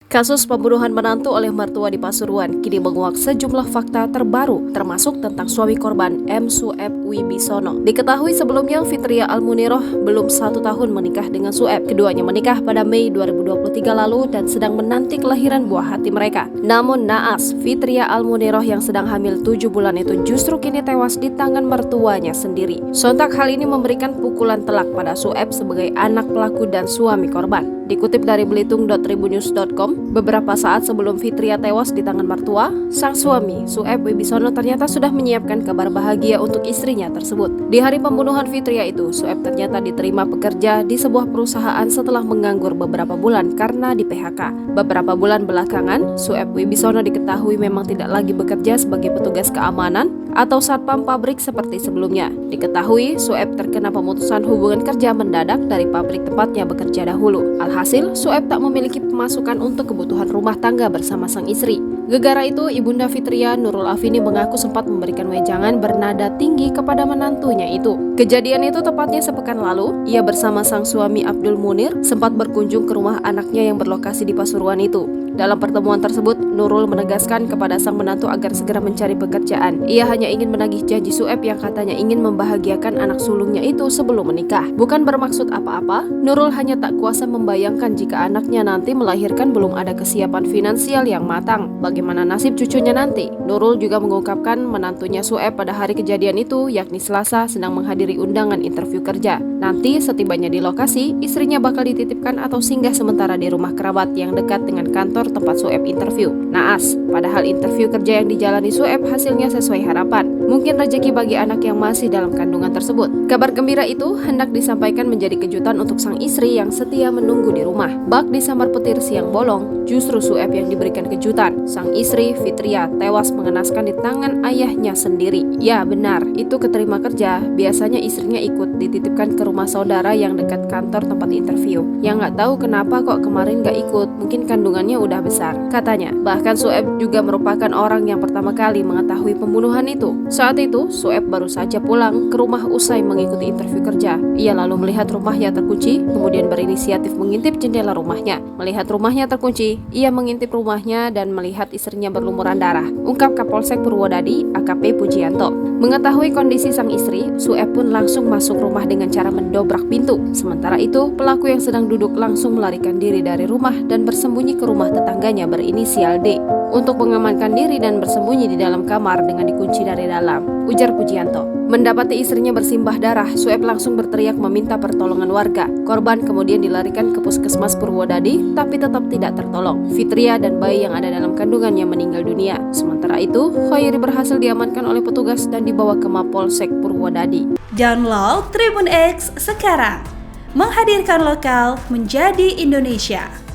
Kasus pembunuhan menantu oleh mertua di Pasuruan kini menguak sejumlah fakta terbaru, termasuk tentang suami korban M. Sueb Wibisono. Diketahui sebelumnya Fitria Almuniroh belum 1 tahun menikah dengan Sueb. Keduanya menikah pada Mei 2023 lalu dan sedang menanti kelahiran buah hati mereka. Namun naas, Fitria Almuniroh yang sedang hamil 7 bulan itu justru kini tewas di tangan mertuanya sendiri. Sontak hal ini memberikan pukulan telak pada Sueb sebagai anak pelaku dan suami korban. Dikutip dari belitung.tribunnews.com, beberapa saat sebelum Fitria tewas di tangan mertua, sang suami, Sueb Wibisono ternyata sudah menyiapkan kabar bahagia untuk istrinya tersebut. Di hari pembunuhan Fitria itu, Sueb ternyata diterima bekerja di sebuah perusahaan setelah menganggur beberapa bulan karena di PHK. Beberapa bulan belakangan, Sueb Wibisono diketahui memang tidak lagi bekerja sebagai petugas keamanan atau satpam pabrik seperti sebelumnya. Diketahui, Sueb terkena pemutusan hubungan kerja mendadak dari pabrik tempatnya bekerja dahulu. Alhasil, Sueb tak memiliki pemasukan untuk kebutuhan rumah tangga bersama sang istri. Gegara itu, Ibunda Fitria, Nurul Afini mengaku sempat memberikan wejangan bernada tinggi kepada menantunya itu. Kejadian itu tepatnya sepekan lalu, ia bersama sang suami Abdul Munir sempat berkunjung ke rumah anaknya yang berlokasi di Pasuruan itu. Dalam pertemuan tersebut, Nurul menegaskan kepada sang menantu agar segera mencari pekerjaan. Ia hanya ingin menagih janji Sueb yang katanya ingin membahagiakan anak sulungnya itu sebelum menikah. Bukan bermaksud apa-apa, Nurul hanya tak kuasa membayangkan jika anaknya nanti melahirkan belum ada kesiapan finansial yang matang. Bagaimana nasib cucunya nanti? Nurul juga mengungkapkan menantunya Sueb pada hari kejadian itu, yakni Selasa, sedang menghadiri undangan interview kerja. Nanti setibanya di lokasi, istrinya bakal dititipkan atau singgah sementara di rumah kerabat yang dekat dengan kantor tempat Sueb interview. Naas, padahal interview kerja yang dijalani Sueb hasilnya sesuai harapan. Mungkin rezeki bagi anak yang masih dalam kandungan tersebut. Kabar gembira itu hendak disampaikan menjadi kejutan untuk sang istri yang setia menunggu di rumah. Bak disambar petir siang bolong, justru Sueb yang diberikan kejutan. Sang istri, Fitria, tewas mengenaskan di tangan ayahnya sendiri. Ya benar, itu keterima kerja. Biasanya istrinya ikut dititipkan ke rumah saudara yang dekat kantor tempat interview. Yang nggak tahu kenapa kok kemarin nggak ikut, mungkin kandungannya udah besar, katanya. Bahkan Sueb juga merupakan orang yang pertama kali mengetahui pembunuhan itu. Saat itu, Sueb baru saja pulang ke rumah usai mengikuti interview kerja. Ia lalu melihat rumahnya terkunci, kemudian berinisiatif mengintip jendela rumahnya. Melihat rumahnya terkunci, ia mengintip rumahnya dan melihat istrinya berlumuran darah, ungkap Kapolsek Purwodadi, AKP Pujianto. Mengetahui kondisi sang istri, Sueb pun langsung masuk rumah dengan cara mendobrak pintu. Sementara itu, pelaku yang sedang duduk langsung melarikan diri dari rumah dan bersembunyi ke rumah tetangganya berinisial D untuk mengamankan diri dan bersembunyi di dalam kamar dengan dikunci dari dalam, ujar Pujianto. Mendapati istrinya bersimbah darah, Sueb langsung berteriak meminta pertolongan warga. Korban kemudian dilarikan ke Puskesmas Purwodadi, tapi tetap tidak tertolong. Fitria dan bayi yang ada dalam kandungannya meninggal dunia. Sementara itu, Khairi berhasil diamankan oleh petugas dan dibawa ke Mapolsek Purwodadi. Download Tribun X sekarang, menghadirkan lokal menjadi Indonesia.